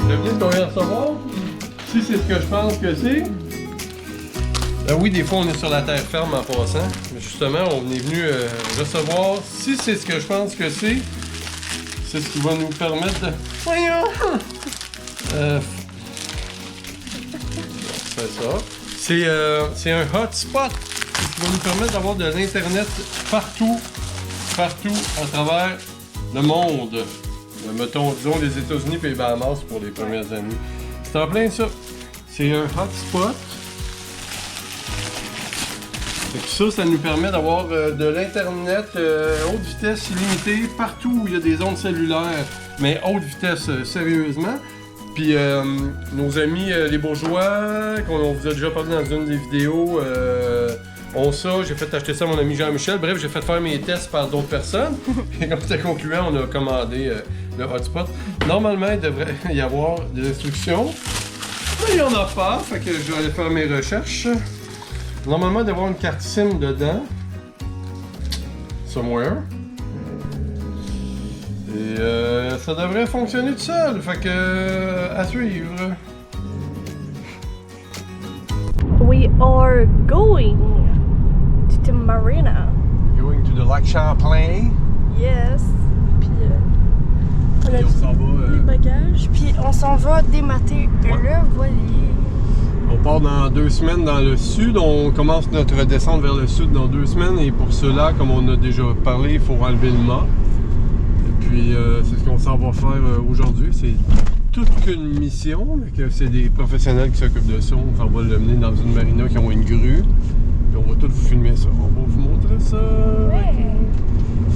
Devine qu'on vient recevoir? Si c'est ce que je pense que c'est. Oui, des fois on est sur la terre ferme en passant. Justement, on est venu recevoir, si c'est ce que je pense que c'est ce qui va nous permettre de... Voyons! C'est ça. C'est un hotspot qui va nous permettre d'avoir de l'internet partout à travers le monde. Mettons, disons les États-Unis et les Bahamas pour les premières années. C'est en plein ça. C'est un hotspot. Ça nous permet d'avoir de l'internet haute vitesse illimitée partout où il y a des ondes cellulaires, mais haute vitesse sérieusement. Puis nos amis les bourgeois, qu'on vous a déjà parlé dans une des vidéos, ont ça. J'ai fait acheter ça à mon ami Jean-Michel. Bref, j'ai fait faire mes tests par d'autres personnes. Et comme c'était concluant, on a commandé le hotspot. Normalement, il devrait y avoir des instructions. Mais il n'y en a pas, fait que je vais aller faire mes recherches. Normalement, il doit y avoir une carte SIM dedans. Somewhere. Et ça devrait fonctionner tout seul, fait que à suivre. We are going to the marina. Going to the lac Champlain. Yes. Puis on a Et on s'en va. les bagages. Puis on s'en va démater le voilier. On part dans 2 semaines dans le sud. On commence notre descente vers le sud dans 2 semaines. Et pour cela, comme on a déjà parlé, il faut enlever le mât. Et puis c'est ce qu'on s'en va faire aujourd'hui. C'est toute qu'une mission. C'est des professionnels qui s'occupent de ça. On va le mener dans une marina qui ont une grue. Puis on va tout vous filmer ça. On va vous montrer ça. Ouais.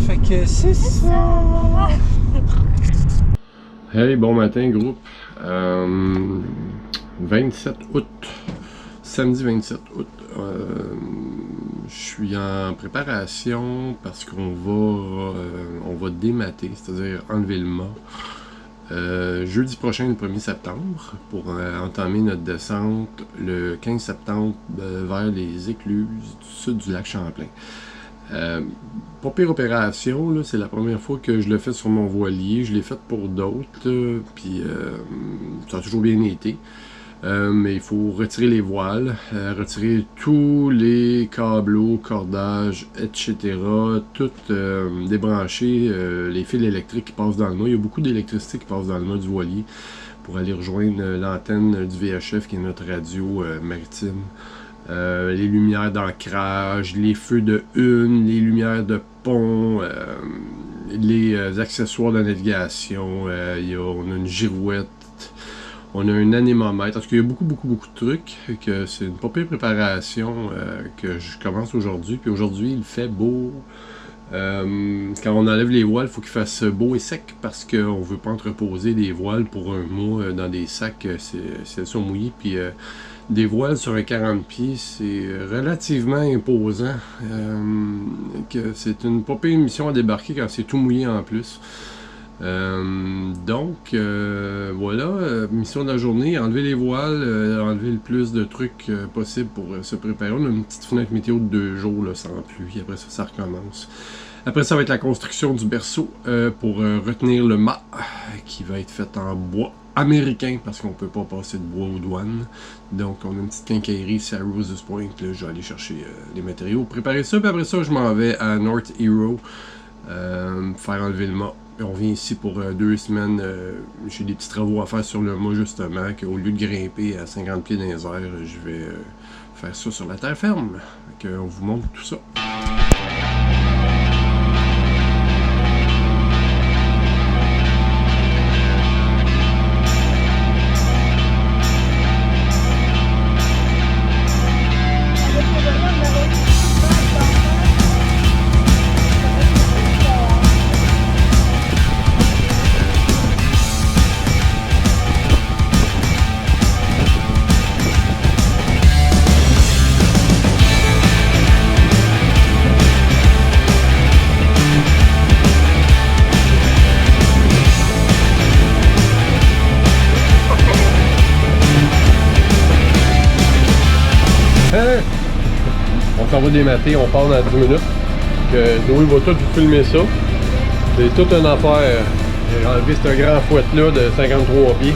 Fait que c'est ça. Hey, bon matin groupe. 27 août, samedi 27 août. Je suis en préparation parce qu'on va démater, c'est-à-dire enlever le mât. Jeudi prochain, le 1er septembre, pour entamer notre descente le 15 septembre vers les écluses du sud du lac Champlain. Pas pire opération, c'est la première fois que je le fais sur mon voilier. Je l'ai fait pour d'autres, puis ça a toujours bien été. Mais il faut retirer les voiles, retirer tous les câbleaux, cordages, etc. Tout débrancher les fils électriques qui passent dans le mât. Il y a beaucoup d'électricité qui passe dans le mât du voilier pour aller rejoindre l'antenne du VHF qui est notre radio maritime. Les lumières d'ancrage, les feux de hune, les lumières de pont, les accessoires de navigation, on a une girouette. On a un anémomètre, parce qu'il y a beaucoup de trucs, que c'est une pas pire préparation que je commence aujourd'hui. Puis aujourd'hui, il fait beau. Quand on enlève les voiles, il faut qu'il fasse beau et sec, parce qu'on ne veut pas entreposer des voiles pour un mois dans des sacs, si elles sont mouillées. Puis des voiles sur un 40 pieds, c'est relativement imposant. Que c'est une pas pire mission à débarquer quand c'est tout mouillé en plus. Donc voilà, mission de la journée, enlever les voiles, enlever le plus de trucs possible pour se préparer. On a une petite fenêtre météo de 2 jours là, sans pluie, après ça recommence. Après ça va être la construction du berceau pour retenir le mât qui va être fait en bois américain parce qu'on peut pas passer de bois aux douanes. Donc on a une petite quincaillerie ici à Roses Point, là je vais aller chercher les matériaux, préparer ça, puis après ça je m'en vais à North Hero faire enlever le mât. On vient ici pour 2 semaines. J'ai des petits travaux à faire sur le mât justement, qu'au lieu de grimper à 50 pieds dans les airs, je vais faire ça sur la terre ferme. On vous montre tout ça. On s'en va démater, on part dans 10 minutes. Noé va tout filmer ça. C'est toute une affaire. J'ai enlevé ce grand fouette-là de 53 pieds.